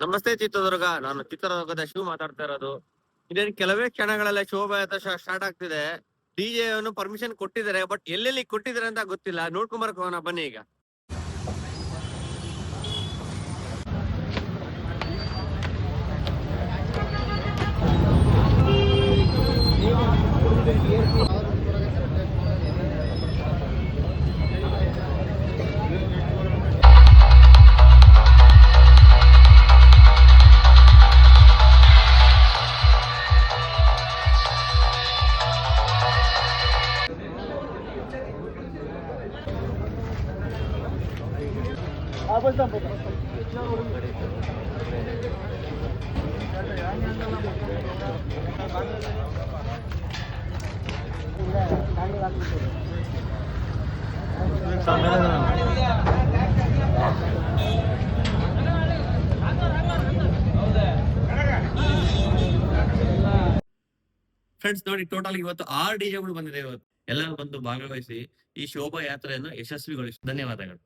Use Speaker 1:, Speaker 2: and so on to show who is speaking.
Speaker 1: ನಮಸ್ತೆ ಚಿತ್ರದುರ್ಗ. ನಾನು ಚಿತ್ರದುರ್ಗದ ಶಿವ ಮಾತಾಡ್ತಾ ಇರೋದು. ಇನ್ನೇನು ಕೆಲವೇ ಕ್ಷಣಗಳಲ್ಲೇ ಶೋಭಾಯಾತ್ರೆ ಸ್ಟಾರ್ಟ್ ಆಗ್ತಿದೆ. ಡಿಜೆ ಅನ್ನು ಪರ್ಮಿಷನ್ ಕೊಟ್ಟಿದ್ದಾರೆ, ಬಟ್ ಎಲ್ಲೆಲ್ಲಿ ಕೊಟ್ಟಿದ್ದಾರೆ ಅಂತ ಗೊತ್ತಿಲ್ಲ. ನೋಡ್ಕೊಂಬರಕ್ ಹೋಗೋಣ ಬನ್ನಿ ಈಗ. ಫ್ರೆಂಡ್ಸ್ ನೋಡಿ, ಟೋಟಲ್ ಇವತ್ತು 6 ಡಿಜೆಗಳು ಬಂದಿದೆ. ಇವತ್ತು ಎಲ್ಲರೂ ಬಂದು ಭಾಗವಹಿಸಿ ಈ ಶೋಭಾ ಯಾತ್ರೆಯನ್ನು ಯಶಸ್ವಿಗೊಳಿಸಿ. ಧನ್ಯವಾದಗಳು.